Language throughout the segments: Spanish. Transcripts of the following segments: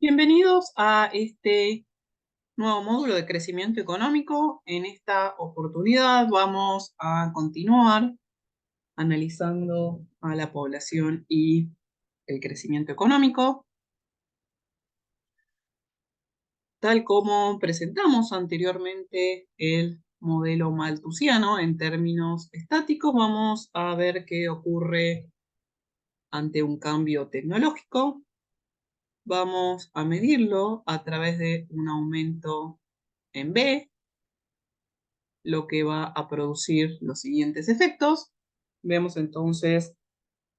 Bienvenidos a este nuevo módulo de crecimiento económico. En esta oportunidad vamos a continuar analizando a la población y el crecimiento económico. Tal como presentamos anteriormente el modelo malthusiano en términos estáticos, vamos a ver qué ocurre ante un cambio tecnológico. Vamos a medirlo a través de un aumento en B, lo que va a producir los siguientes efectos. Vemos entonces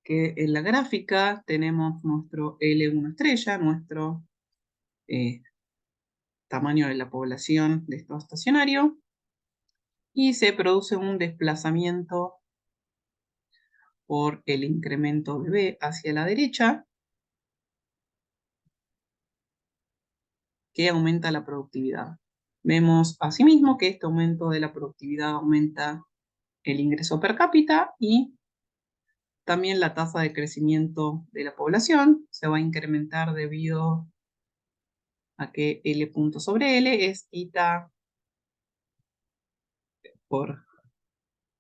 que en la gráfica tenemos nuestro L1 estrella, nuestro tamaño de la población de estado estacionario, y se produce un desplazamiento por el incremento de B hacia la derecha, que aumenta la productividad. Vemos asimismo que este aumento de la productividad aumenta el ingreso per cápita y también la tasa de crecimiento de la población se va a incrementar debido a que L punto sobre L es eta por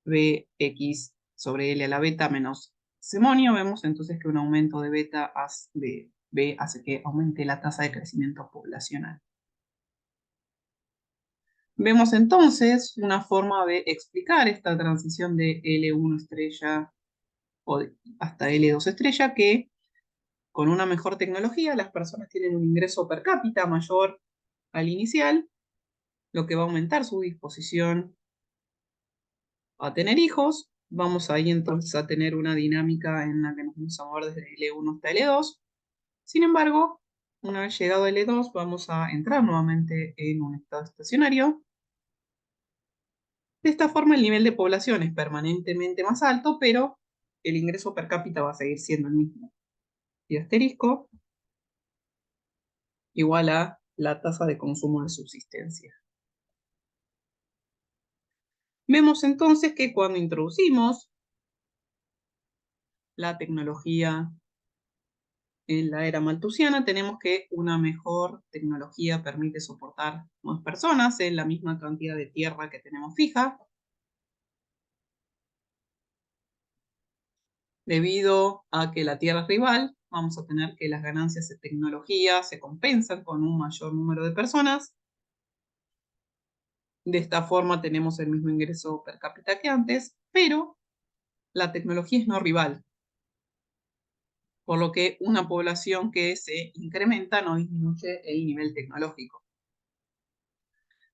Bx sobre L a la beta menos semonio. Vemos entonces que un aumento de beta de B hace que aumente la tasa de crecimiento poblacional. Vemos entonces una forma de explicar esta transición de L1 estrella o hasta L2 estrella, que con una mejor tecnología las personas tienen un ingreso per cápita mayor al inicial, lo que va a aumentar su disposición a tener hijos. Vamos ahí entonces a tener una dinámica en la que nos vamos a mover desde L1 hasta L2. Sin embargo, una vez llegado a L2 vamos a entrar nuevamente en un estado estacionario. De esta forma el nivel de población es permanentemente más alto, pero el ingreso per cápita va a seguir siendo el mismo. Y asterisco igual a la tasa de consumo de subsistencia. Vemos entonces que cuando introducimos la tecnología en la era malthusiana, tenemos que una mejor tecnología permite soportar más personas en la misma cantidad de tierra que tenemos fija. Debido a que la tierra es rival, vamos a tener que las ganancias de tecnología se compensan con un mayor número de personas. De esta forma tenemos el mismo ingreso per cápita que antes, pero la tecnología es no rival, por lo que una población que se incrementa no disminuye el nivel tecnológico.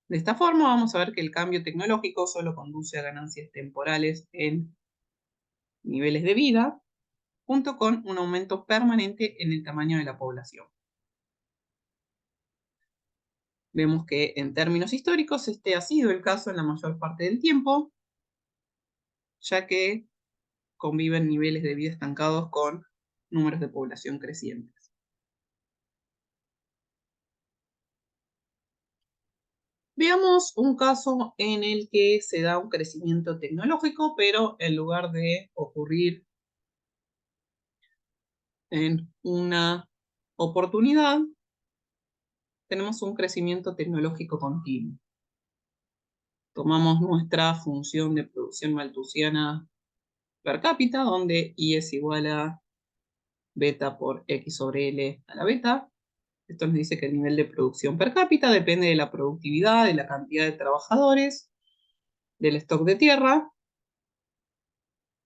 De esta forma vamos a ver que el cambio tecnológico solo conduce a ganancias temporales en niveles de vida, junto con un aumento permanente en el tamaño de la población. Vemos que en términos históricos este ha sido el caso en la mayor parte del tiempo, ya que conviven niveles de vida estancados con números de población crecientes. Veamos un caso en el que se da un crecimiento tecnológico, pero en lugar de ocurrir en una oportunidad, tenemos un crecimiento tecnológico continuo. Tomamos nuestra función de producción malthusiana per cápita, donde I es igual a beta por X sobre L a la beta. Esto nos dice que el nivel de producción per cápita depende de la productividad, de la cantidad de trabajadores, del stock de tierra.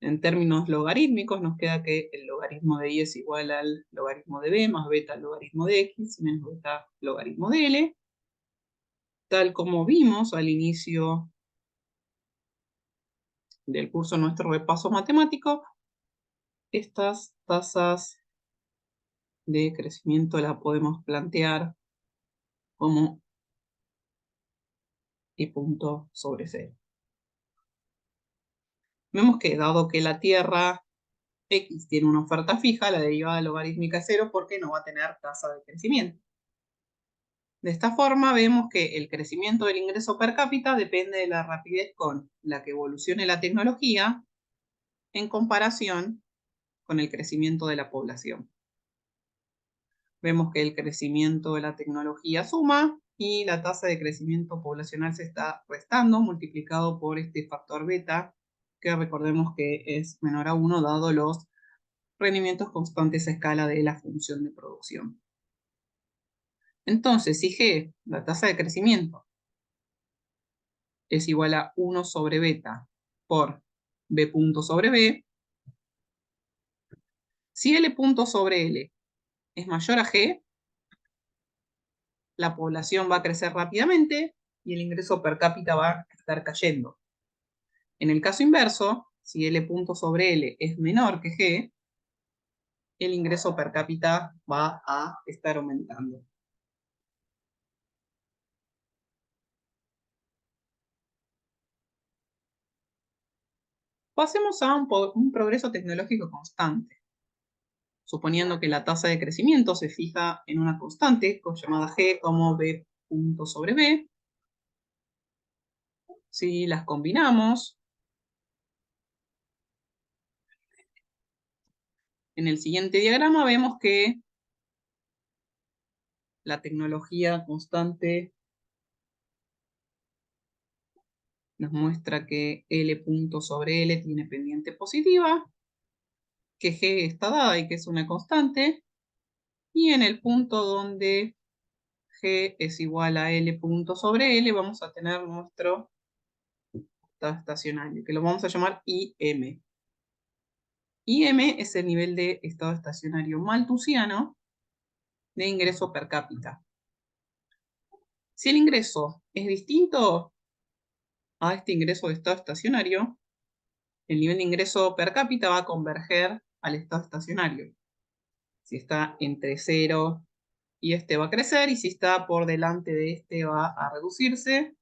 En términos logarítmicos nos queda que el logaritmo de I es igual al logaritmo de B más beta logaritmo de X menos beta logaritmo de L. Tal como vimos al inicio del curso nuestro repaso matemático, estas tasas de crecimiento las podemos plantear como I punto sobre 0. Vemos que dado que la tierra X tiene una oferta fija, la derivada logarítmica es 0 porque no va a tener tasa de crecimiento. De esta forma vemos que el crecimiento del ingreso per cápita depende de la rapidez con la que evolucione la tecnología en comparación con el crecimiento de la población. Vemos que el crecimiento de la tecnología suma y la tasa de crecimiento poblacional se está restando, multiplicado por este factor beta, que recordemos que es menor a 1 dado los rendimientos constantes a escala de la función de producción. Entonces, si G, la tasa de crecimiento, es igual a 1 sobre beta por B punto sobre B, si L punto sobre L es mayor a G, la población va a crecer rápidamente y el ingreso per cápita va a estar cayendo. En el caso inverso, si L punto sobre L es menor que G, el ingreso per cápita va a estar aumentando. Pasemos a un progreso tecnológico constante. Suponiendo que la tasa de crecimiento se fija en una constante llamada G como B punto sobre B, si las combinamos, en el siguiente diagrama vemos que la tecnología constante nos muestra que L punto sobre L tiene pendiente positiva, que G está dada y que es una constante, y en el punto donde G es igual a L punto sobre L vamos a tener nuestro estado estacionario, que lo vamos a llamar IM. IM es el nivel de estado estacionario malthusiano de ingreso per cápita. Si el ingreso es distinto a este ingreso de estado estacionario, el nivel de ingreso per cápita va a converger al estado estacionario. Si está entre 0 y este va a crecer, y si está por delante de este va a reducirse,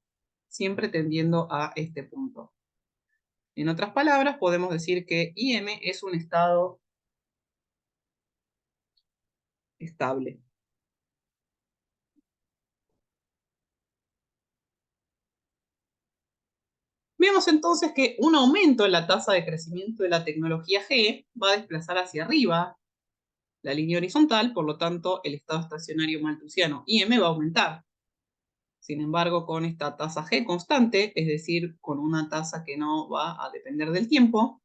siempre tendiendo a este punto. En otras palabras, podemos decir que IM es un estado estable. Vemos entonces que un aumento en la tasa de crecimiento de la tecnología G va a desplazar hacia arriba la línea horizontal, por lo tanto el estado estacionario malthusiano IM va a aumentar. Sin embargo, con esta tasa G constante, es decir, con una tasa que no va a depender del tiempo,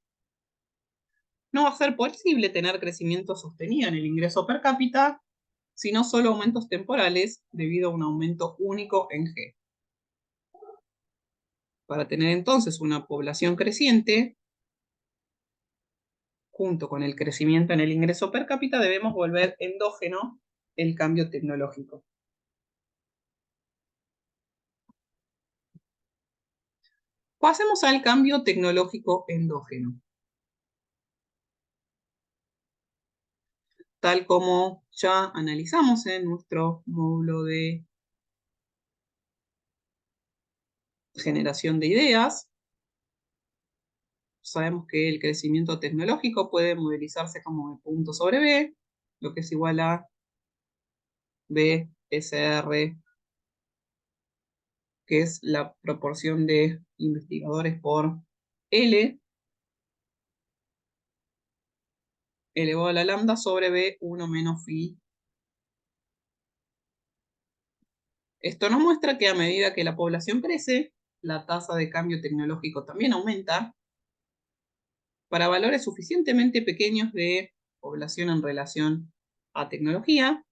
no va a ser posible tener crecimiento sostenido en el ingreso per cápita, sino solo aumentos temporales debido a un aumento único en G. Para tener entonces una población creciente, junto con el crecimiento en el ingreso per cápita, debemos volver endógeno el cambio tecnológico. Pasemos al cambio tecnológico endógeno. Tal como ya analizamos en nuestro módulo de generación de ideas, sabemos que el crecimiento tecnológico puede modelizarse como B punto sobre B, lo que es igual a BSR, que es la proporción de investigadores por L elevado a la lambda sobre B1 menos phi. Esto nos muestra que a medida que la población crece, la tasa de cambio tecnológico también aumenta para valores suficientemente pequeños de población en relación a tecnología.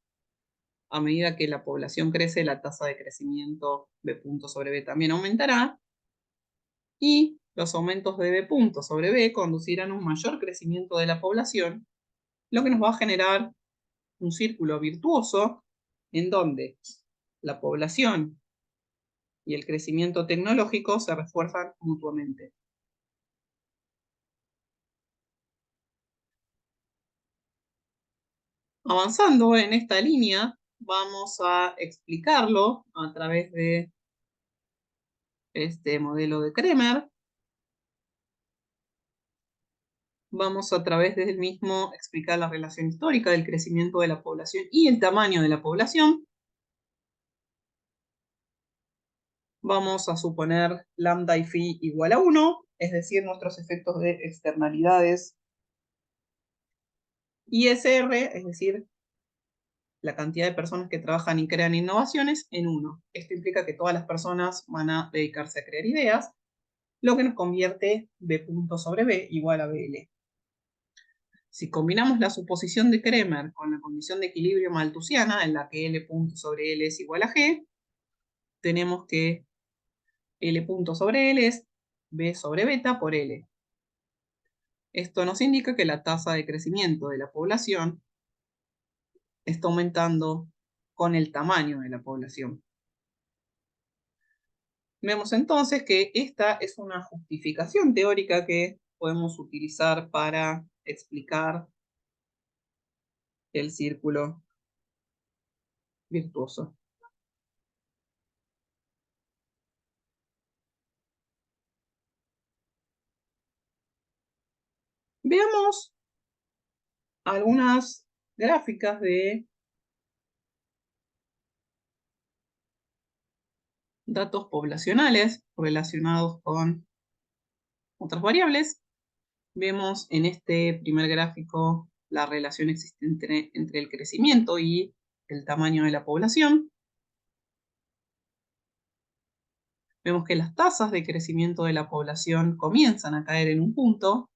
A medida que la población crece, la tasa de crecimiento B punto sobre B también aumentará, y los aumentos de B punto sobre B conducirán a un mayor crecimiento de la población, lo que nos va a generar un círculo virtuoso en donde la población y el crecimiento tecnológico se refuerzan mutuamente. Avanzando en esta línea, vamos a explicarlo a través de este modelo de Kremer. Vamos a través del mismo explicar la relación histórica del crecimiento de la población y el tamaño de la población. Vamos a suponer lambda y phi igual a 1, es decir, nuestros efectos de externalidades ISR, es decir, la cantidad de personas que trabajan y crean innovaciones en 1. Esto implica que todas las personas van a dedicarse a crear ideas, lo que nos convierte B punto sobre B igual a BL. Si combinamos la suposición de Kremer con la condición de equilibrio malthusiana, en la que L punto sobre L es igual a G, tenemos que L punto sobre L es B sobre beta por L. Esto nos indica que la tasa de crecimiento de la población está aumentando con el tamaño de la población. Vemos entonces que esta es una justificación teórica que podemos utilizar para explicar el círculo virtuoso. Veamos algunas gráficas de datos poblacionales relacionados con otras variables. Vemos en este primer gráfico la relación existente entre el crecimiento y el tamaño de la población. Vemos que las tasas de crecimiento de la población comienzan a caer en un punto.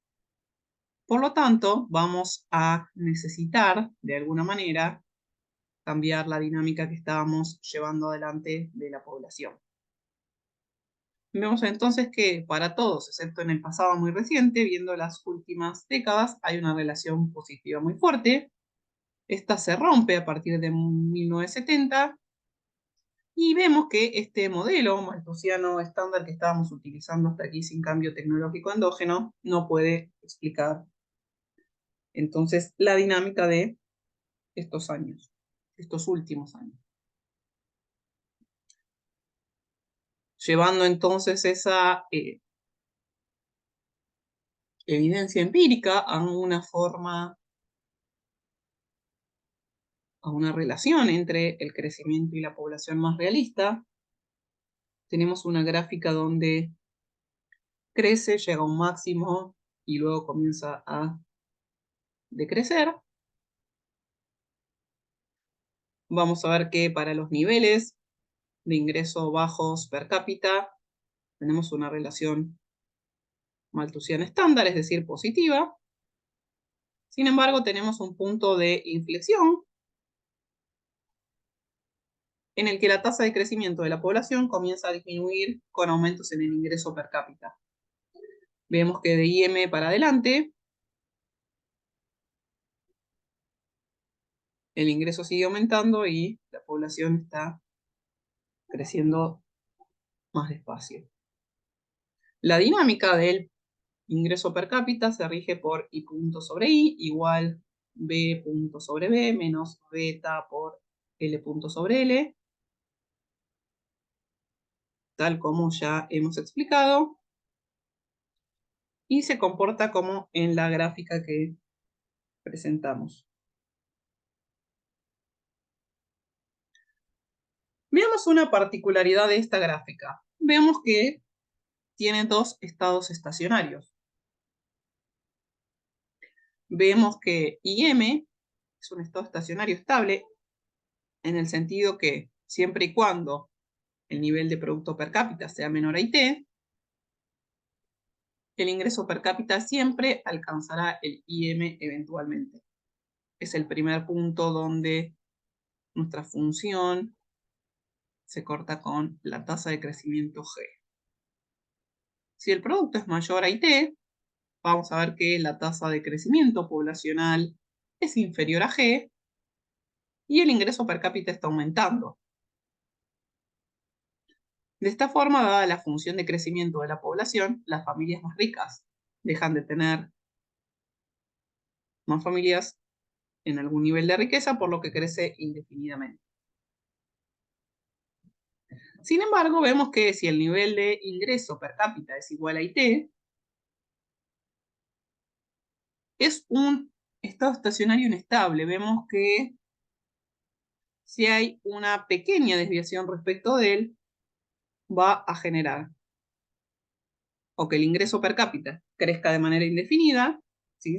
Por lo tanto, vamos a necesitar, de alguna manera, cambiar la dinámica que estábamos llevando adelante de la población. Vemos entonces que para todos, excepto en el pasado muy reciente, viendo las últimas décadas, hay una relación positiva muy fuerte. Esta se rompe a partir de 1970 y vemos que este modelo malthusiano estándar que estábamos utilizando hasta aquí sin cambio tecnológico endógeno no puede explicar entonces la dinámica de estos años, estos últimos años. Llevando entonces esa evidencia empírica a una forma, a una relación entre el crecimiento y la población más realista, tenemos una gráfica donde crece, llega a un máximo y luego comienza a decrecer. Vamos a ver que para los niveles de ingreso bajos per cápita tenemos una relación malthusiana estándar, es decir, positiva. Sin embargo, tenemos un punto de inflexión en el que la tasa de crecimiento de la población comienza a disminuir con aumentos en el ingreso per cápita. Vemos que de IM para adelante el ingreso sigue aumentando y la población está creciendo más despacio. La dinámica del ingreso per cápita se rige por I punto sobre I igual B punto sobre B menos beta por L punto sobre L, tal como ya hemos explicado, y se comporta como en la gráfica que presentamos. Veamos una particularidad de esta gráfica. Vemos que tiene dos estados estacionarios. Vemos que IM es un estado estacionario estable en el sentido que siempre y cuando el nivel de producto per cápita sea menor a IT, el ingreso per cápita siempre alcanzará el IM eventualmente. Es el primer punto donde nuestra función se corta con la tasa de crecimiento G. Si el producto es mayor a IT, vamos a ver que la tasa de crecimiento poblacional es inferior a G y el ingreso per cápita está aumentando. De esta forma, dada la función de crecimiento de la población, las familias más ricas dejan de tener más familias en algún nivel de riqueza, por lo que crece indefinidamente. Sin embargo, vemos que si el nivel de ingreso per cápita es igual a IT, es un estado estacionario inestable. Vemos que si hay una pequeña desviación respecto de él, va a generar o que el ingreso per cápita crezca de manera indefinida, ¿sí?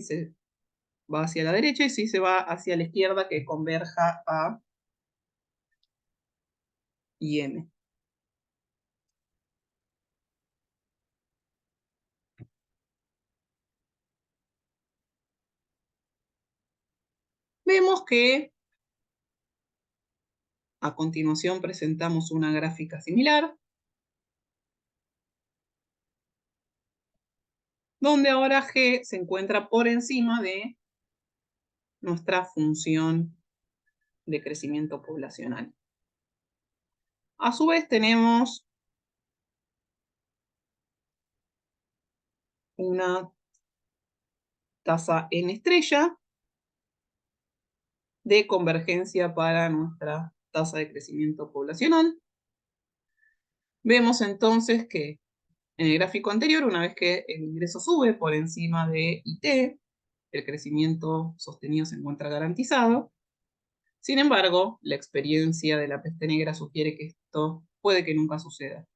va hacia la derecha y si se va hacia la izquierda que converja a y M. Vemos que a continuación presentamos una gráfica similar, donde ahora G se encuentra por encima de nuestra función de crecimiento poblacional. A su vez tenemos una tasa N estrella de convergencia para nuestra tasa de crecimiento poblacional. Vemos entonces que en el gráfico anterior, una vez que el ingreso sube por encima de IT, el crecimiento sostenido se encuentra garantizado. Sin embargo, la experiencia de la peste negra sugiere que esto puede que nunca suceda.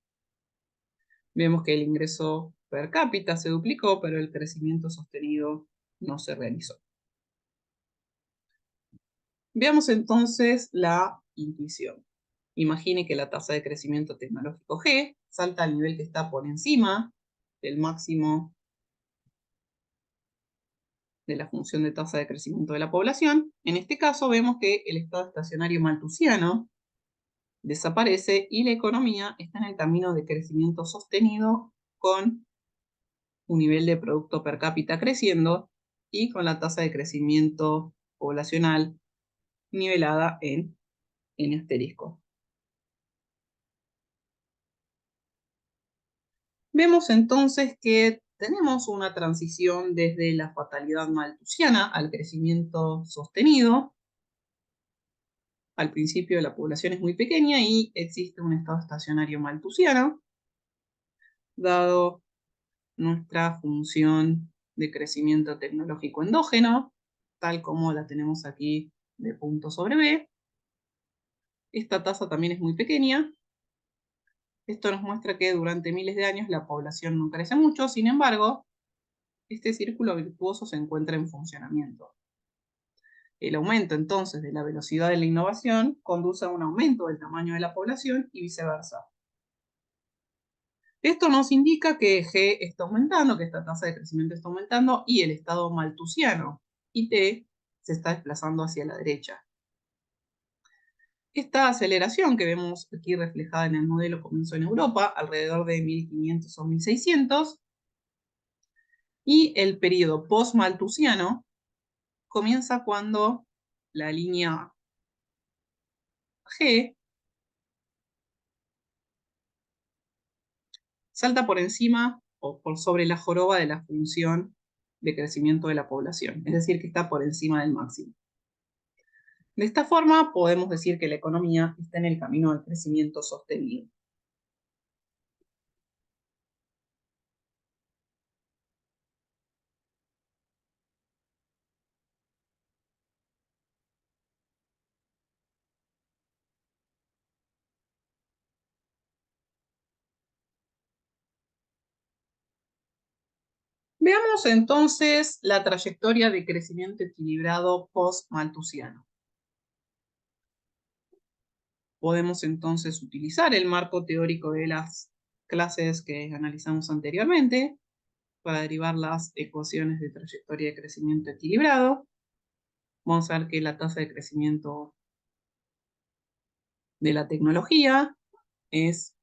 Vemos que el ingreso per cápita se duplicó, pero el crecimiento sostenido no se realizó. Veamos entonces la intuición. Imagine que la tasa de crecimiento tecnológico G salta al nivel que está por encima del máximo de la función de tasa de crecimiento de la población. En este caso vemos que el estado estacionario malthusiano desaparece y la economía está en el camino de crecimiento sostenido con un nivel de producto per cápita creciendo y con la tasa de crecimiento poblacional nivelada en asterisco. Vemos entonces que tenemos una transición desde la fatalidad malthusiana al crecimiento sostenido. Al principio la población es muy pequeña y existe un estado estacionario malthusiano, dado nuestra función de crecimiento tecnológico endógeno, tal como la tenemos aquí de punto sobre B. Esta tasa también es muy pequeña. Esto nos muestra que durante miles de años la población no crece mucho, sin embargo, este círculo virtuoso se encuentra en funcionamiento. El aumento entonces de la velocidad de la innovación conduce a un aumento del tamaño de la población y viceversa. Esto nos indica que G está aumentando, que esta tasa de crecimiento está aumentando y el estado malthusiano, IT, se está desplazando hacia la derecha. Esta aceleración que vemos aquí reflejada en el modelo comenzó en Europa alrededor de 1500 o 1600 y el periodo post-malthusiano comienza cuando la línea G salta por encima o por sobre la joroba de la función de crecimiento de la población, es decir, que está por encima del máximo. De esta forma, podemos decir que la economía está en el camino al crecimiento sostenido. Veamos entonces la trayectoria de crecimiento equilibrado post-malthusiano. Podemos entonces utilizar el marco teórico de las clases que analizamos anteriormente para derivar las ecuaciones de trayectoria de crecimiento equilibrado. Vamos a ver que la tasa de crecimiento de la tecnología es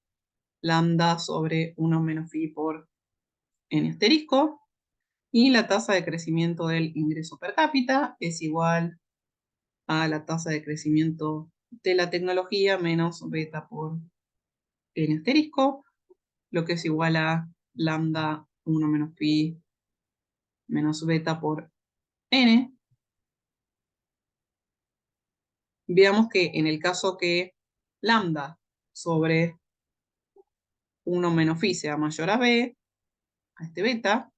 lambda sobre 1 menos phi por n asterisco, y la tasa de crecimiento del ingreso per cápita es igual a la tasa de crecimiento de la tecnología menos beta por n asterisco, lo que es igual a lambda 1 menos pi menos beta por n. Veamos que en el caso que lambda sobre 1 menos phi sea mayor a b, a este beta,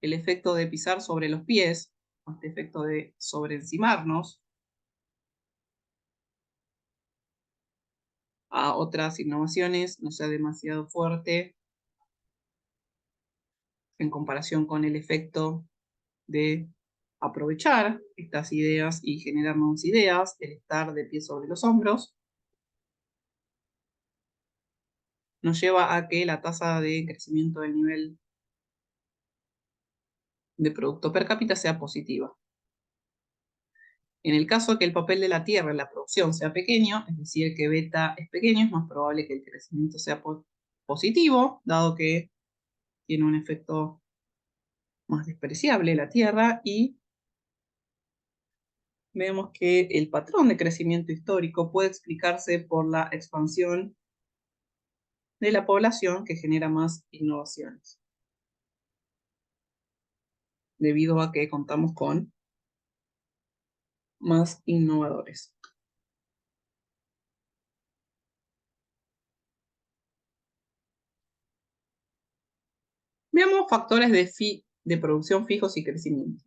el efecto de pisar sobre los pies, este efecto de sobreencimarnos a otras innovaciones, no sea demasiado fuerte en comparación con el efecto de aprovechar estas ideas y generar nuevas ideas, el estar de pie sobre los hombros, nos lleva a que la tasa de crecimiento del nivel de producto per cápita sea positiva. En el caso que el papel de la Tierra en la producción sea pequeño, es decir, que beta es pequeño, es más probable que el crecimiento sea positivo, dado que tiene un efecto más despreciable la Tierra, y vemos que el patrón de crecimiento histórico puede explicarse por la expansión de la población que genera más innovaciones, debido a que contamos con más innovadores. Veamos factores de producción fijos y crecimiento.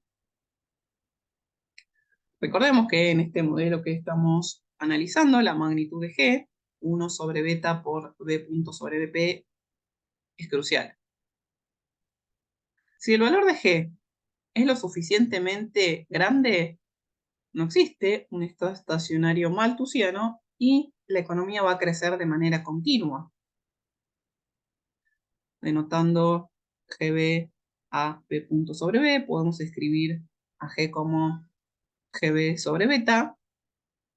Recordemos que en este modelo que estamos analizando, la magnitud de G, 1 sobre beta por B punto sobre BP, es crucial. Si el valor de G es lo suficientemente grande, no existe un estado estacionario malthusiano y la economía va a crecer de manera continua, denotando GB a B punto sobre B, podemos escribir a G como GB sobre beta,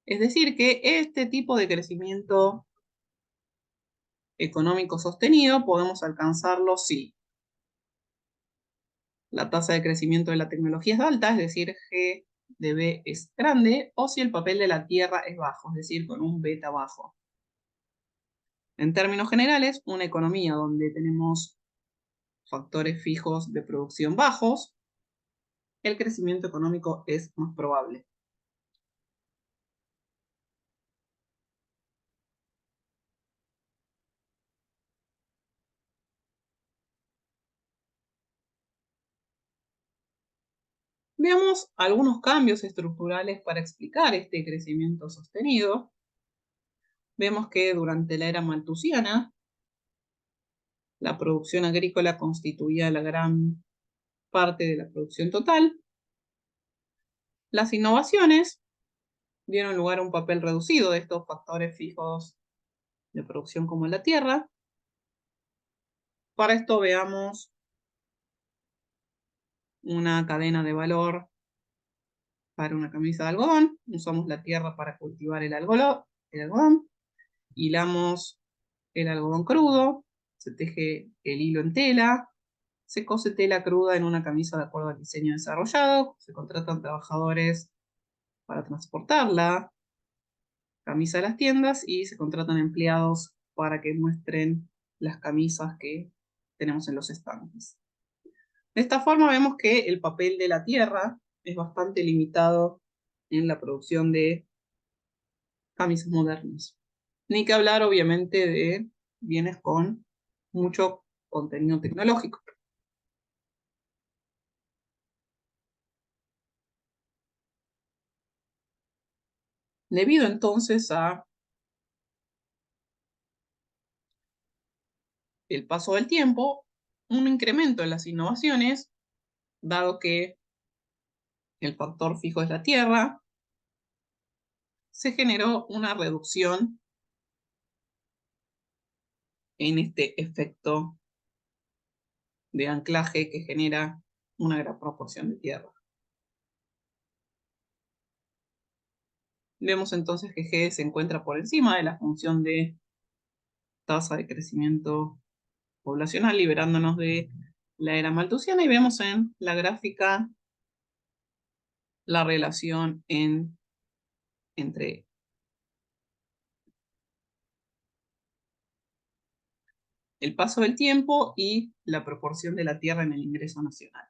es decir que este tipo de crecimiento económico sostenido podemos alcanzarlo si la tasa de crecimiento de la tecnología es alta, es decir, G de B es grande, o si el papel de la Tierra es bajo, es decir, con un beta bajo. En términos generales, una economía donde tenemos factores fijos de producción bajos, el crecimiento económico es más probable. Veamos algunos cambios estructurales para explicar este crecimiento sostenido. Vemos que durante la era malthusiana, la producción agrícola constituía la gran parte de la producción total. Las innovaciones dieron lugar a un papel reducido de estos factores fijos de producción como la tierra. Para esto veamos una cadena de valor para una camisa de algodón. Usamos la tierra para cultivar el algodón. Hilamos el algodón crudo, se teje el hilo en tela, se cose tela cruda en una camisa de acuerdo al diseño desarrollado, se contratan trabajadores para transportar la camisa a las tiendas y se contratan empleados para que muestren las camisas que tenemos en los estantes. De esta forma vemos que el papel de la tierra es bastante limitado en la producción de camisas modernas. Ni que hablar, obviamente, de bienes con mucho contenido tecnológico. Debido entonces a el paso del tiempo, un incremento en las innovaciones, dado que el factor fijo es la tierra, se generó una reducción en este efecto de anclaje que genera una gran proporción de tierra. Vemos entonces que G se encuentra por encima de la función de tasa de crecimiento poblacional, liberándonos de la era malthusiana, y vemos en la gráfica la relación entre el paso del tiempo y la proporción de la tierra en el ingreso nacional.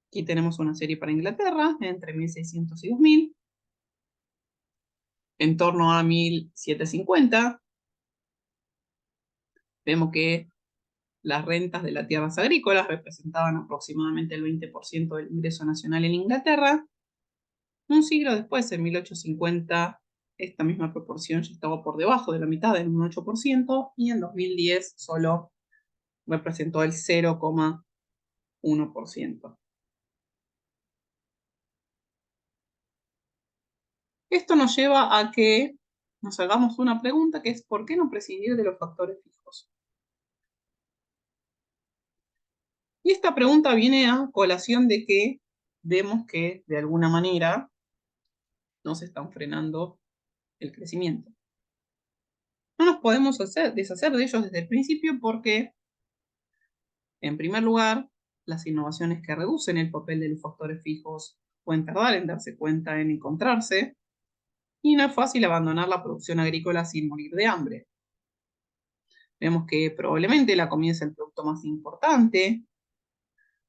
Aquí tenemos una serie para Inglaterra entre 1600 y 2000. En torno a 1750, vemos que las rentas de las tierras agrícolas representaban aproximadamente el 20% del ingreso nacional en Inglaterra. Un siglo después, en 1850, esta misma proporción ya estaba por debajo de la mitad, en un 8%, y en 2010 solo representó el 0,1%. Esto nos lleva a que nos hagamos una pregunta que es ¿por qué no prescindir de los factores fijos? Y esta pregunta viene a colación de que vemos que de alguna manera no se están frenando el crecimiento. No nos podemos deshacer de ellos desde el principio porque, en primer lugar, las innovaciones que reducen el papel de los factores fijos pueden tardar en darse cuenta, en encontrarse, y no es fácil abandonar la producción agrícola sin morir de hambre. Vemos que probablemente la comida es el producto más importante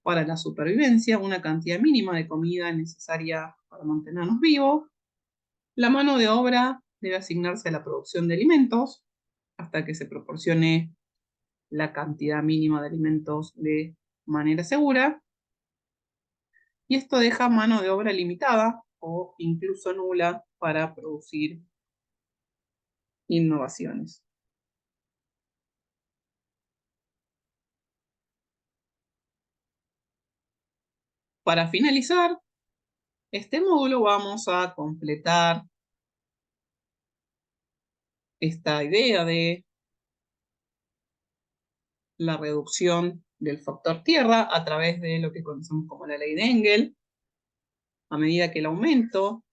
para la supervivencia, una cantidad mínima de comida necesaria para mantenernos vivos. La mano de obra debe asignarse a la producción de alimentos hasta que se proporcione la cantidad mínima de alimentos de manera segura. Y esto deja mano de obra limitada o incluso nula para producir innovaciones. Para finalizar este módulo vamos a completar esta idea de la reducción del factor tierra a través de lo que conocemos como la ley de Engel. A medida que el aumento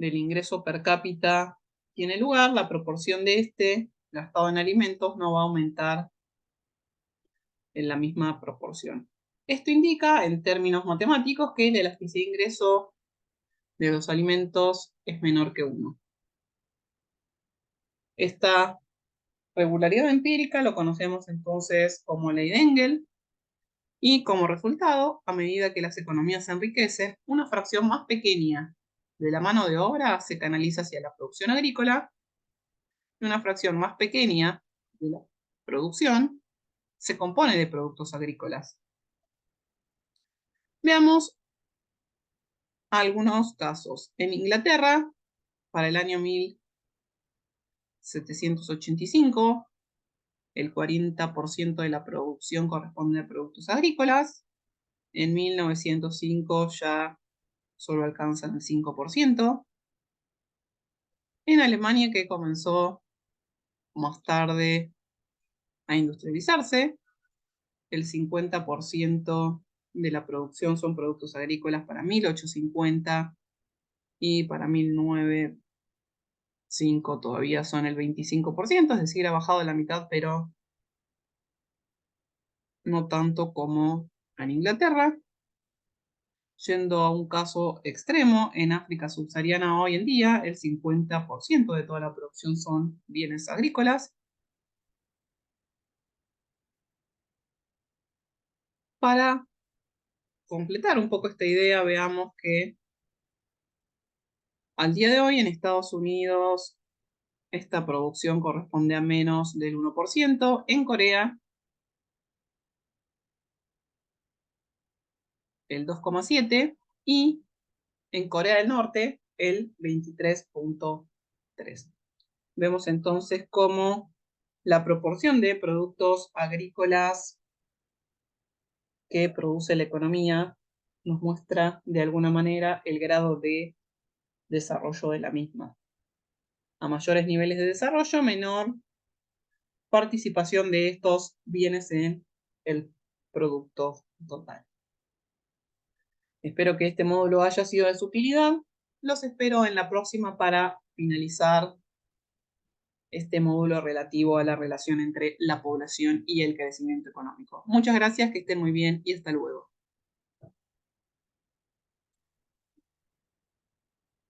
del ingreso per cápita tiene lugar, la proporción de este gastado en alimentos no va a aumentar en la misma proporción. Esto indica, en términos matemáticos, que la elasticidad de ingreso de los alimentos es menor que 1. Esta regularidad empírica lo conocemos entonces como ley de Engel, y como resultado, a medida que las economías se enriquecen, una fracción más pequeña de la mano de obra se canaliza hacia la producción agrícola y una fracción más pequeña de la producción se compone de productos agrícolas. Veamos algunos casos. En Inglaterra, para el año 1785, el 40% de la producción corresponde a productos agrícolas. En 1905 ya solo alcanzan el 5%. En Alemania, que comenzó más tarde a industrializarse, el 50% de la producción son productos agrícolas para 1850 y para 1905 todavía son el 25%, es decir, ha bajado la mitad, pero no tanto como en Inglaterra. Yendo a un caso extremo, en África subsahariana hoy en día el 50% de toda la producción son bienes agrícolas. Para completar un poco esta idea, veamos que al día de hoy en Estados Unidos esta producción corresponde a menos del 1%, en Corea el 2,7% y en Corea del Norte el 23,3%. Vemos entonces cómo la proporción de productos agrícolas que produce la economía nos muestra de alguna manera el grado de desarrollo de la misma. A mayores niveles de desarrollo, menor participación de estos bienes en el producto total. Espero que este módulo haya sido de su utilidad. Los espero en la próxima para finalizar este módulo relativo a la relación entre la población y el crecimiento económico. Muchas gracias, que estén muy bien y hasta luego.